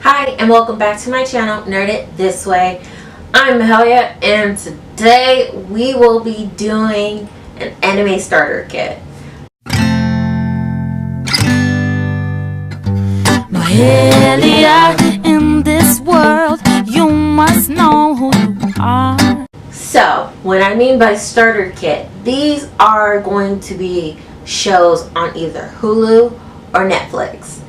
Hi and welcome back to my channel, Nerd It This Way. I'm Mahalia and today we will be doing an anime starter kit. Mahalia, in this world, you must know who you are. So, what I mean by starter kit, these are going to be shows on either Hulu or Netflix.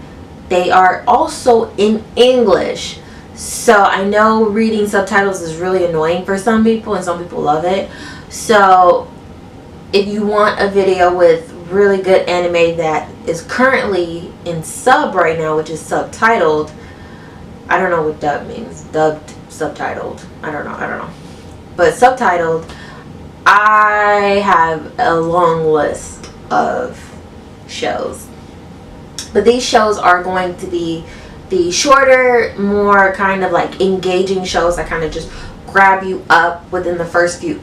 They are also in English, so I know reading subtitles is really annoying for some people and some people love it. So if you want a video with really good anime that is currently in sub right now, which is subtitled, I don't know what dub means, dubbed, subtitled, I don't know, but subtitled, I have a long list of shows. But these shows are going to be the shorter, more kind of like engaging shows that kind of just grab you up within the first few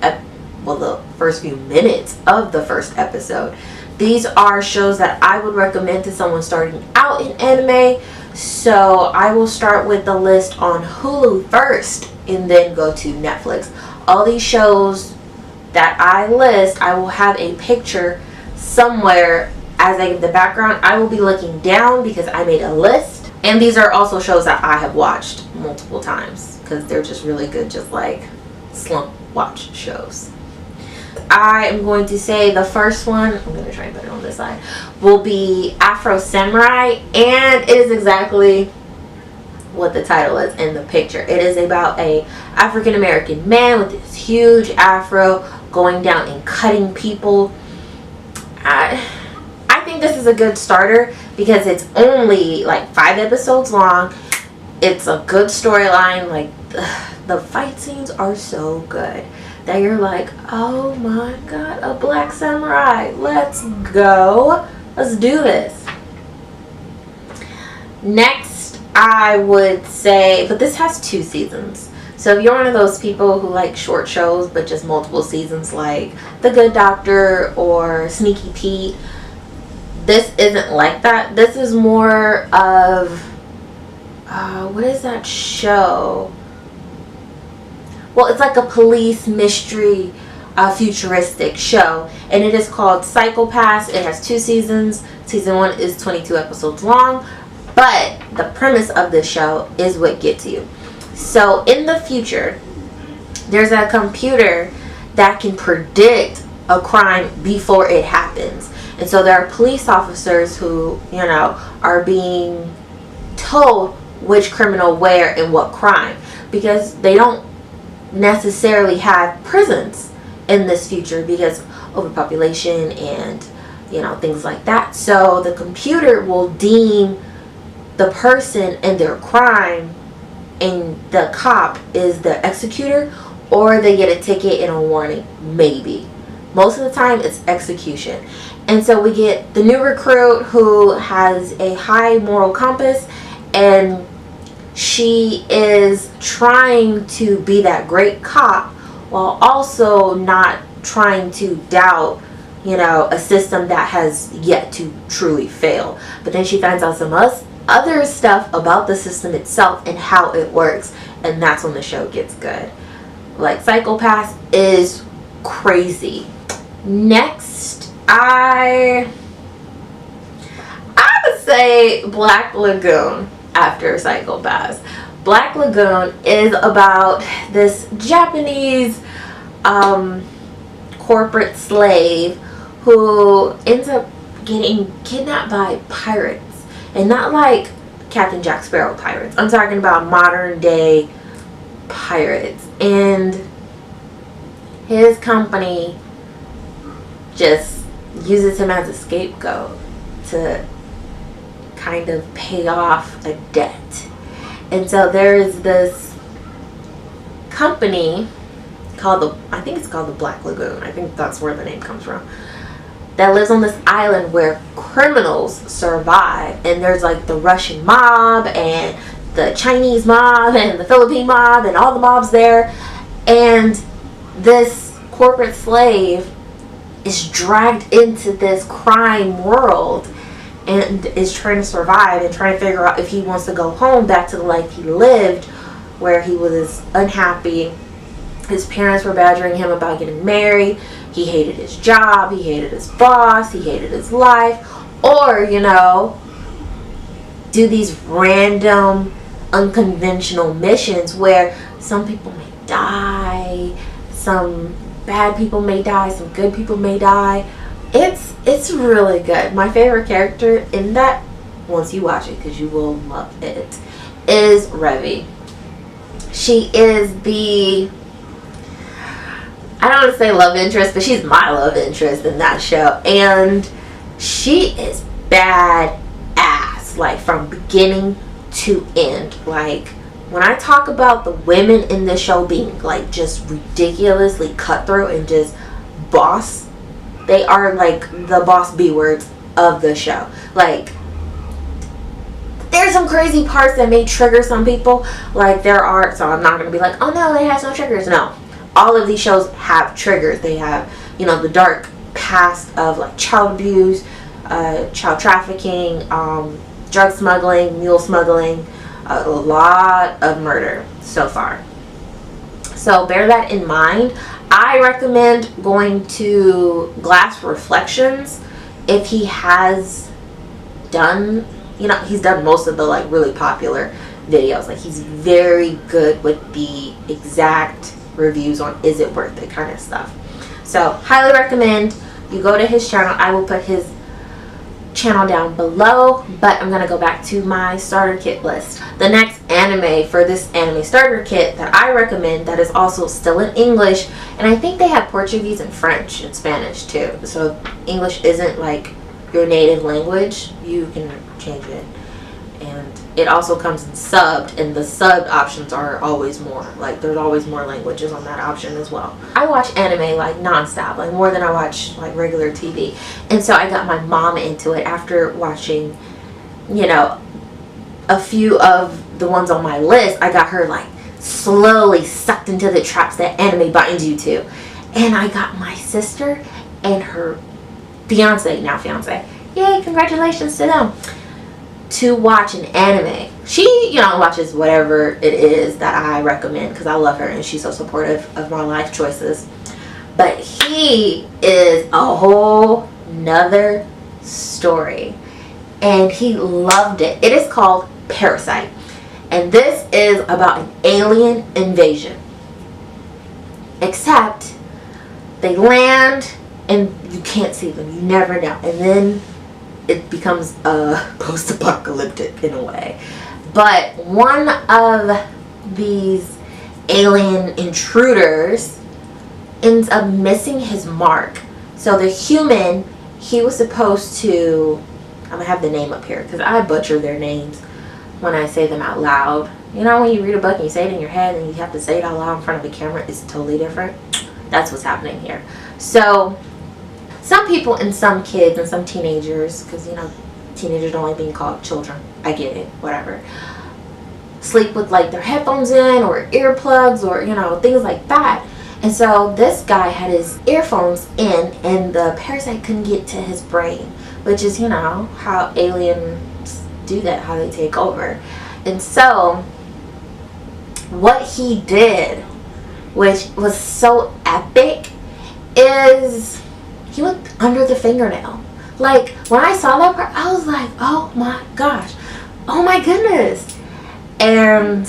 minutes of the first episode. These are shows that I would recommend to someone starting out in anime. So I will start with the list on Hulu first and then go to Netflix. All these shows that I list, I will have a picture somewhere as I give the background. I will be looking down because I made a list. And these are also shows that I have watched multiple times because they're just really good, just like slump watch shows. I am going to say the first one, I'm going to try and put it on this side, will be Afro Samurai. And it is exactly what the title is in the picture. It is about a African American man with this huge afro going down and cutting people. I think this is a good starter because it's only like 5 episodes long. It's a good storyline. Like the fight scenes are so good that you're like, oh my god, a black samurai, let's go, let's do this. Next, I would say, but this has 2 seasons, so if you're one of those people who like short shows but just multiple seasons, like The Good Doctor or Sneaky Pete, this isn't like that. This is more of what is that show? Well, it's like a police mystery futuristic show, and it is called Psycho-Pass. It has 2 seasons. Season 1 is 22 episodes long, but the premise of this show is what gets you. So in the future, there's a computer that can predict a crime before it happens. And so there are police officers who, you know, are being told which criminal where and what crime, because they don't necessarily have prisons in this future because overpopulation and, you know, things like that. So the computer will deem the person and their crime, and the cop is the executor, or they get a ticket and a warning, maybe. Most of the time it's execution. And so we get the new recruit who has a high moral compass, and she is trying to be that great cop while also not trying to doubt, you know, a system that has yet to truly fail. But then she finds out some other stuff about the system itself and how it works, and that's when the show gets good. Like, Psycho-Pass is crazy. Next, I would say Black Lagoon after Psycho-Pass. Black Lagoon is about this Japanese corporate slave who ends up getting kidnapped by pirates. And not like Captain Jack Sparrow pirates. I'm talking about modern day pirates. And his company just uses him as a scapegoat to kind of pay off a debt. And so there is this company called I think it's called the Black Lagoon. I think that's where the name comes from. That lives on this island where criminals survive. And there's like the Russian mob and the Chinese mob and the Philippine mob and all the mobs there. And this corporate slave is dragged into this crime world. and is trying to survive and trying to figure out if he wants to go home back to the life he lived, where he was unhappy. His parents were badgering him about getting married. He hated his job. He hated his boss. He hated his life. Or, you know, do these random, unconventional missions where some people may die, some bad people may die, some good people may die. It's really good. My favorite character in that, once you watch it, because you will love it, is Revy. She is the, I don't want to say love interest, but she's my love interest in that show. And she is badass, like from beginning to end. Like, when I talk about the women in this show being like just ridiculously cutthroat and just boss, they are like the boss B words of the show. Like, there's some crazy parts that may trigger some people, like there are, so I'm not going to be like, oh no, it has no triggers. No, all of these shows have triggers. They have, you know, the dark past of like child abuse, child trafficking, drug smuggling, mule smuggling, a lot of murder so far. So bear that in mind. I recommend going to Glass Reflections if he has done, you know, he's done most of the like really popular videos. Like, he's very good with the exact reviews on is it worth it kind of stuff. So highly recommend you go to his channel. I will put his channel down below, but I'm gonna go back to my starter kit list. The next anime for this anime starter kit that I recommend, that is also still in English, and I think they have Portuguese and French and Spanish too, so English isn't like your native language, you can change it. And it also comes in subbed, and the subbed options are always more, like there's always more languages on that option as well. I watch anime like non-stop, like more than I watch like regular TV, and so I got my mom into it after watching, you know, a few of the ones on my list. I got her like slowly sucked into the traps that anime binds you to, and I got my sister and her fiance, yay, congratulations to them, to watch an anime. She, you know, watches whatever it is that I recommend because I love her and she's so supportive of my life choices. But he is a whole nother story, and he loved it. It is called Parasite, and this is about an alien invasion, except they land and you can't see them, you never know, and then it becomes post-apocalyptic in a way. But one of these alien intruders ends up missing his mark. So the human, he was supposed to, I'm gonna have the name up here because I butcher their names when I say them out loud. You know, when you read a book and you say it in your head and you have to say it out loud in front of a camera, it's totally different. That's what's happening here. So some people and some kids and some teenagers, because, you know, teenagers don't like being called children. I get it, whatever. Sleep with like their headphones in or earplugs or, you know, things like that. And so this guy had his earphones in and the parasite couldn't get to his brain, which is, you know, how aliens do that, how they take over. And so what he did, which was so epic, is he looked under the fingernail. Like, when I saw that part, I was like, oh my gosh, oh my goodness. And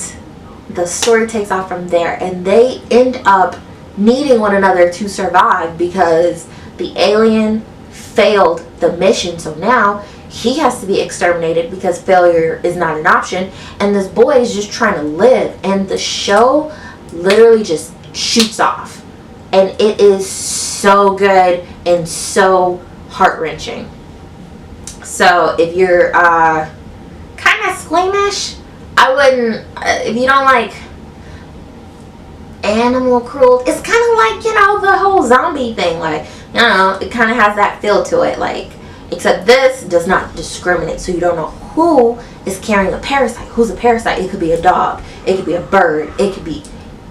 the story takes off from there, and they end up needing one another to survive because the alien failed the mission. So now he has to be exterminated because failure is not an option, and this boy is just trying to live. And the show literally just shoots off, and it is so good and so heart-wrenching. So if you're kind of squeamish, I wouldn't, if you don't like animal cruelty, it's kind of like, you know, the whole zombie thing, like, you know, it kind of has that feel to it, like, except this does not discriminate, so you don't know who is carrying a parasite. Who's a parasite? It could be a dog, it could be a bird, it could be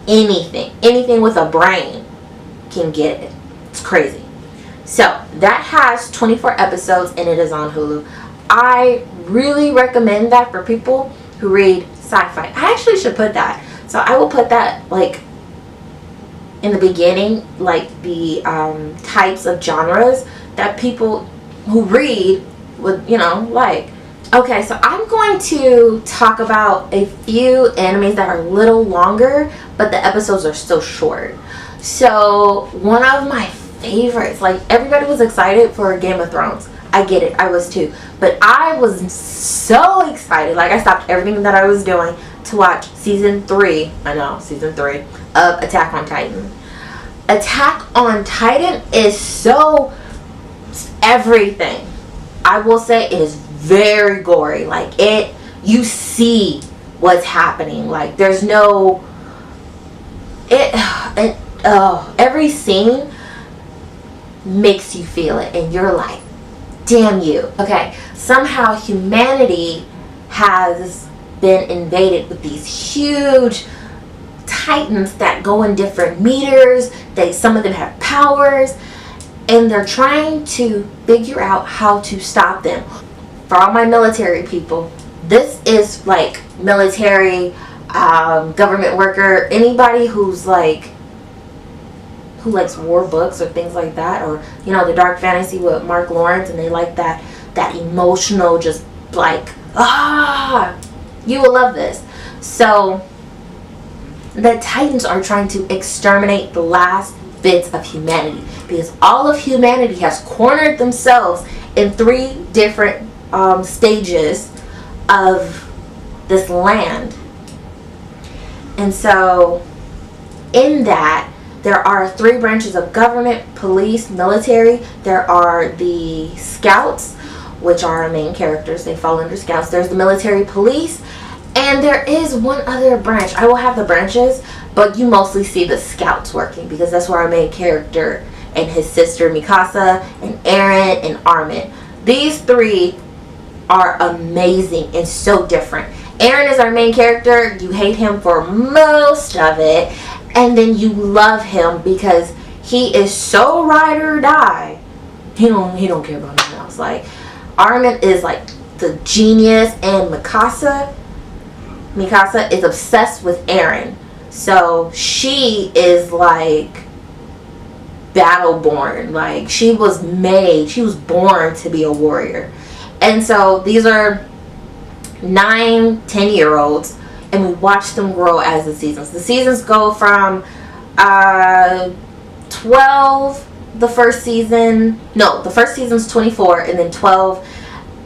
anything with a brain can get it. It's crazy. So that has 24 episodes and it is on Hulu. I really recommend that for people who read sci-fi. I actually should put that. So I will put that like in the beginning, like the types of genres that people who read would, like. Okay, so I'm going to talk about a few animes that are a little longer, but the episodes are still short. So one of my favorites, like everybody was excited for Game of Thrones. I get it, I was too. But I was so excited, like I stopped everything that I was doing to watch season 3 of Attack on Titan. Attack on Titan is so everything. I will say it is very gory. Like you see what's happening. Like there's no every scene makes you feel it, and you're like, damn you. Okay, somehow humanity has been invaded with these huge titans that go in different meters. Some of them have powers, and they're trying to figure out how to stop them. For all my military people, this is like military, government worker, anybody who likes war books or things like that, or the dark fantasy with Mark Lawrence, and they like that emotional, just like you will love this. So the Titans are trying to exterminate the last bits of humanity, because all of humanity has cornered themselves in 3 different stages of this land. And so in that, there are 3 branches of government: police, military. There are the scouts, which are our main characters. They fall under scouts. There's the military police, and there is one other branch. I will have the branches, but you mostly see the scouts working, because that's where our main character and his sister Mikasa and Eren and Armin. These 3 are amazing and so different. Eren is our main character. You hate him for most of it, and then you love him because he is so ride or die. He don't care about nothing else. Like Armin is like the genius, and Mikasa is obsessed with Eren. So she is like battle-born. Like she was born to be a warrior. And so these are 9-10-year-olds, and we watch them grow as the seasons. The seasons go from 12 the first season. No, the first season's 24, and then 12.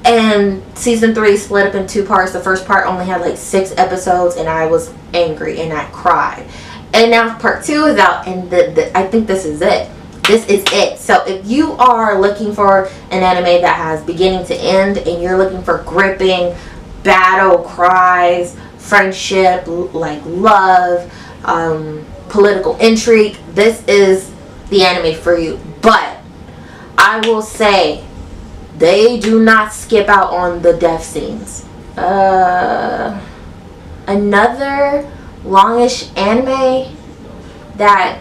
And season 3 split up in 2 parts. The first part only had like 6 episodes, and I was angry and I cried. And now part 2 is out, and I think this is it. This is it. So if you are looking for an anime that has beginning to end, and you're looking for gripping battle cries, friendship, like love, political intrigue, this is the anime for you. But I will say, they do not skip out on the death scenes. Another longish anime that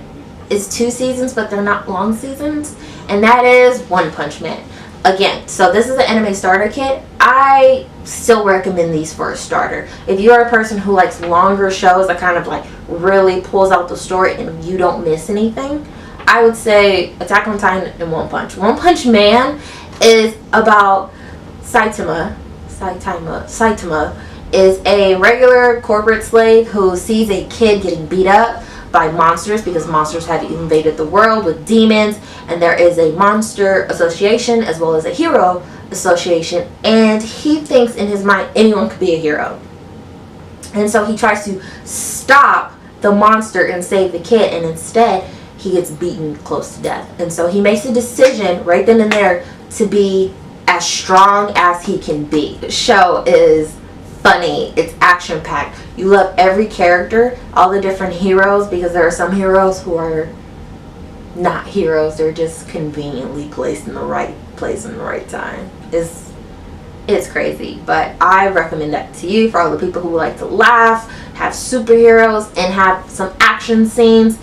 is 2 seasons, but they're not long seasons, and that is One Punch Man. Again, so this is an anime starter kit. I still recommend these for a starter. If you are a person who likes longer shows that kind of like really pulls out the story and you don't miss anything, I would say Attack on Titan and One Punch. One Punch Man is about Saitama is a regular corporate slave who sees a kid getting beat up by monsters, because monsters have invaded the world with demons, and there is a monster association as well as a hero association, and he thinks in his mind anyone could be a hero. And so he tries to stop the monster and save the kid, and instead he gets beaten close to death. And so he makes a decision right then and there to be as strong as he can be. The show is funny, it's action packed. You love every character, all the different heroes, because there are some heroes who are not heroes, they're just conveniently placed in the right place in the right time. It's crazy, but I recommend that to you for all the people who like to laugh, have superheroes, and have some action scenes,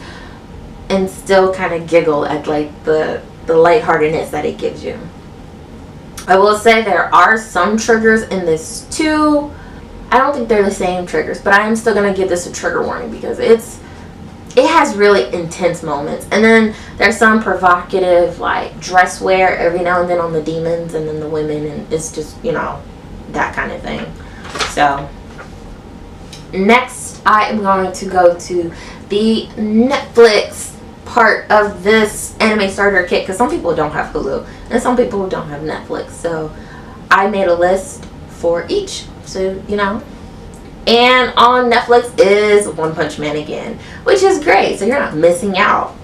and still kind of giggle at like the lightheartedness that it gives you. I will say there are some triggers in this too. I don't think they're the same triggers, but I am still going to give this a trigger warning because it has really intense moments. And then there's some provocative like dress wear every now and then on the demons and then the women, and it's just, you know, that kind of thing. So next I am going to go to the Netflix part of this anime starter kit, because some people don't have Hulu and some people don't have Netflix, so I made a list for each, so you know. And on Netflix is One Punch Man again, which is great, so you're not missing out.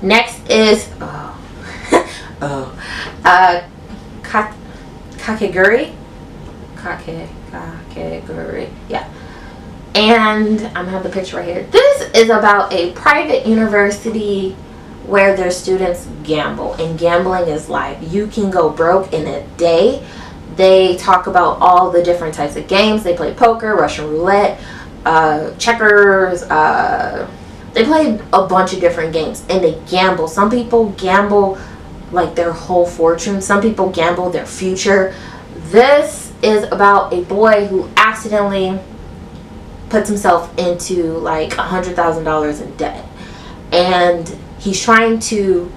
Next is Kakegurui. Kakegurui, yeah. And I'm gonna have the picture right here. This is about a private university where their students gamble, and gambling is life. You can go broke in a day. They talk about all the different types of games. They play poker, Russian roulette, checkers. They play a bunch of different games, and they gamble. Some people gamble like their whole fortune. Some people gamble their future. This is about a boy who accidentally puts himself into like $100,000 in debt, and he's trying to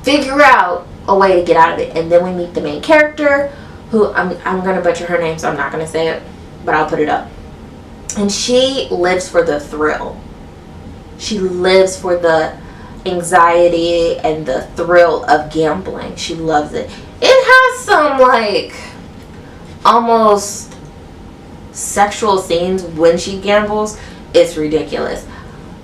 figure out a way to get out of it. And then we meet the main character, who I'm gonna butcher her name, so I'm not gonna say it, but I'll put it up. And she lives for the thrill. She lives for the anxiety and the thrill of gambling. She loves it. It has some like almost sexual scenes when she gambles. It's ridiculous,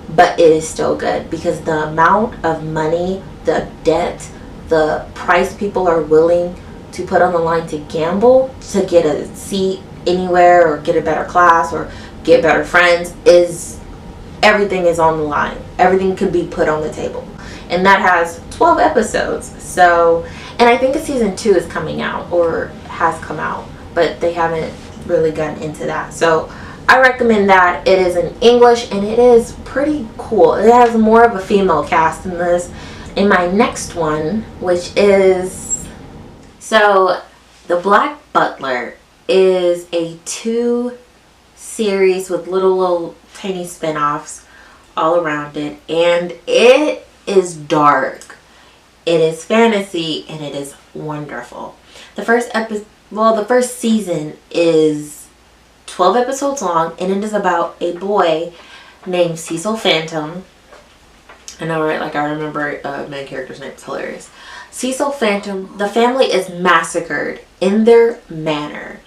but it is still good because the amount of money, the debt, the price people are willing to put on the line to gamble to get a seat anywhere or get a better class or get better friends, is everything is on the line. Everything could be put on the table, and that has 12 episodes. So, and I think a season 2 is coming out or has come out, but they haven't really gotten into that. So I recommend that. It is in English and it is pretty cool. It has more of a female cast in this. In my next one, which is, so The Black Butler is a 2 series with little tiny spin-offs all around it, and it is dark, it is fantasy, and it is wonderful. The first season is 12 episodes long, and it is about a boy named Cecil Phantom. I know, right? Like, I remember main character's name. It's hilarious. Cecil Phantom. The family is massacred in their manor,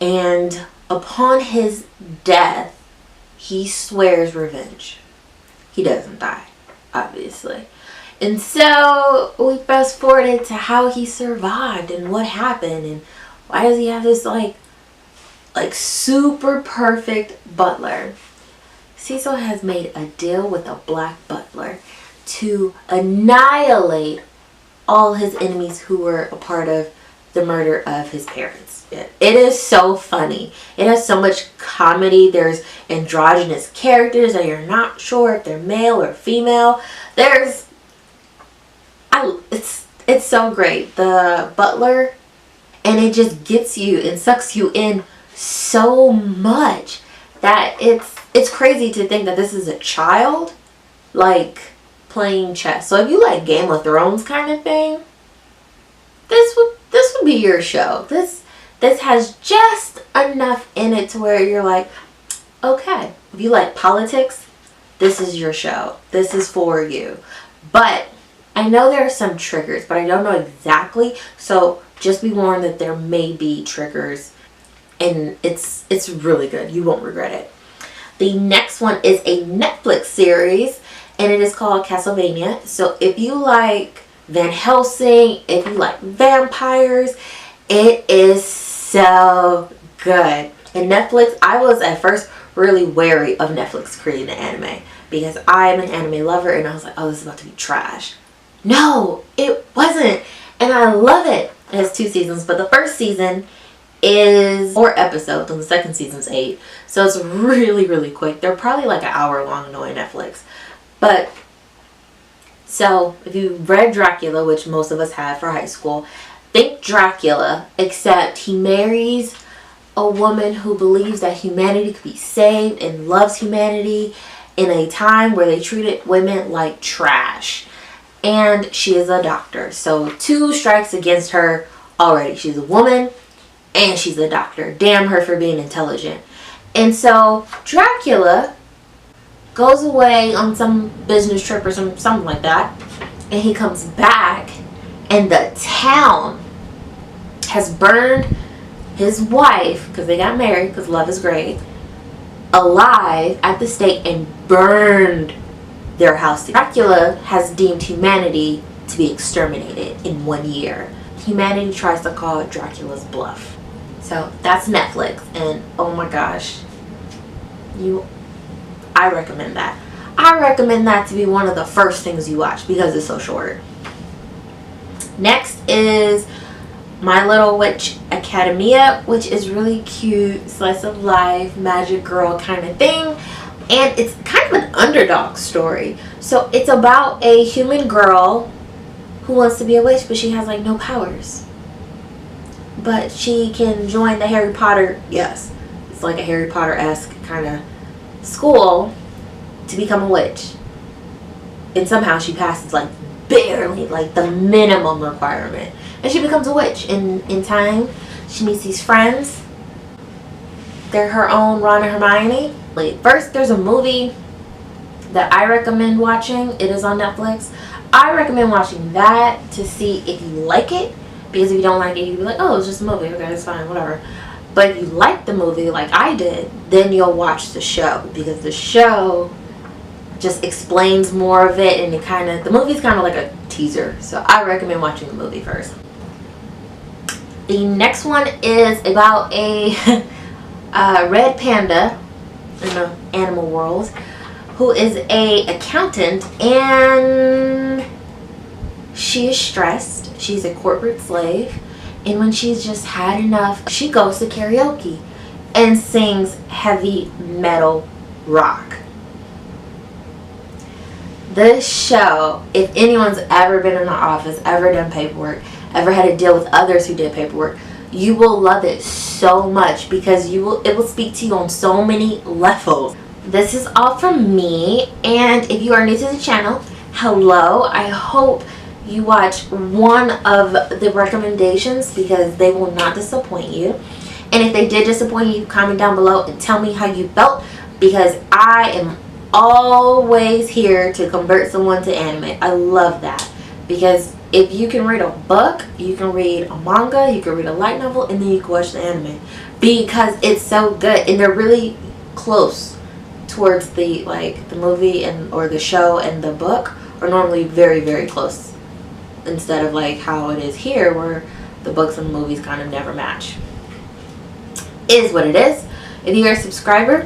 and upon his death, he swears revenge. He doesn't die, obviously. And so we fast forwarded to how he survived and what happened, and why does he have this like super perfect butler. Cecil has made a deal with a black butler to annihilate all his enemies who were a part of the murder of his parents. It is so funny. It has so much comedy. There's androgynous characters that you're not sure if they're male or female. It's so great. The butler, and it just gets you and sucks you in so much that it's crazy to think that this is a child like playing chess. So if you like Game of Thrones kind of thing, this would be your show. This has just enough in it to where you're like, okay, if you like politics, this is your show. This is for you. But I know there are some triggers, but I don't know exactly. So just be warned that there may be triggers, and it's really good. You won't regret it. The next one is a Netflix series, and it is called Castlevania. So if you like Van Helsing, if you like vampires, it is so good. And Netflix, I was at first really wary of Netflix creating an anime because I'm an anime lover, and I was like, oh, this is about to be trash. No, it wasn't. And I love it. It has 2 seasons, but the first season is 4 episodes and the second season's 8. So it's really, really quick. They're probably like an hour long knowing Netflix. But, so if you read Dracula, which most of us have for high school, Think Dracula, except he marries a woman who believes that humanity could be saved and loves humanity in a time where they treated women like trash. And she is a doctor. So 2 strikes against her already. She's a woman and she's a doctor. Damn her for being intelligent. And so Dracula goes away on some business trip or something like that. And he comes back and the town has burned his wife, because they got married, because love is great, alive at the stake and burned their house. Dracula has deemed humanity to be exterminated in 1 year. Humanity tries to call Dracula's bluff. So that's Netflix, and oh my gosh, I recommend that. I recommend that to be one of the first things you watch because it's so short. Next is My Little Witch Academia, which is really cute, slice of life, magic girl kind of thing. And it's kind of an underdog story. So it's about a human girl who wants to be a witch, but she has like no powers. But she can join the Harry Potter, yes, it's like a Harry Potter-esque kind of school to become a witch. And somehow she passes like barely, like the minimum requirement. And she becomes a witch. In time, she meets these friends. They're her own Ron and Hermione. First, there's a movie that I recommend watching. It is on Netflix. I recommend watching that to see if you like it. Because if you don't like it, you'll be like, oh, it's just a movie. Okay, it's fine, whatever. But if you like the movie like I did, then you'll watch the show. Because the show just explains more of it. And the movie's kind of like a teaser. So I recommend watching the movie first. The next one is about a red panda in the animal world who is an accountant, and she is stressed. She's a corporate slave, and when she's just had enough, she goes to karaoke and sings heavy metal rock. This show, if anyone's ever been in the office, ever done paperwork, ever had to deal with others who did paperwork, you will love it so much because it will speak to you on so many levels. This is all from me, and if you are new to the channel, hello. I hope you watch one of the recommendations because they will not disappoint you. And if they did disappoint you, comment down below and tell me how you felt, because I am always here to convert someone to anime. I love that, because if you can read a book, you can read a manga, you can read a light novel, and then you can watch the anime because it's so good. And they're really close towards the movie or the show and the book are normally very, very close, instead of like how it is here where the books and the movies kind of never match. Is what it is. If you're a subscriber,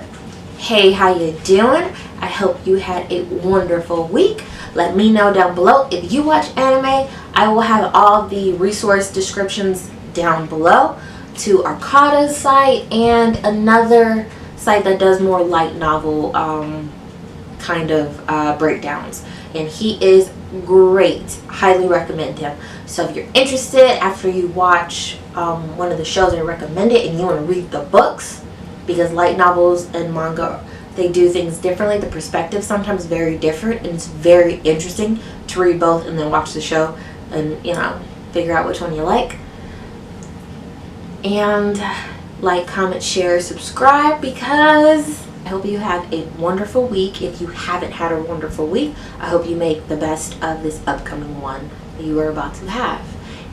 hey, how you doing? I hope you had a wonderful week. Let me know down below if you watch anime. I will have all the resource descriptions down below to Arcada's site and another site that does more light novel kind of breakdowns. And he is great. Highly recommend him. So if you're interested after you watch one of the shows I recommended and you want to read the books, because light novels and manga, they do things differently. The perspective sometimes very different, and it's very interesting to read both and then watch the show and, you know, figure out which one you like. And like, comment, share, subscribe, because I hope you have a wonderful week. If you haven't had a wonderful week, I hope you make the best of this upcoming one that you are about to have.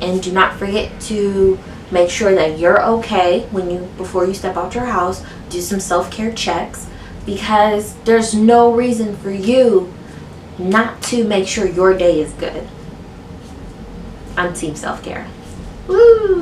And do not forget to make sure that you're okay before you step out your house. Do some self-care checks, because there's no reason for you not to make sure your day is good. I'm team self-care. Woo!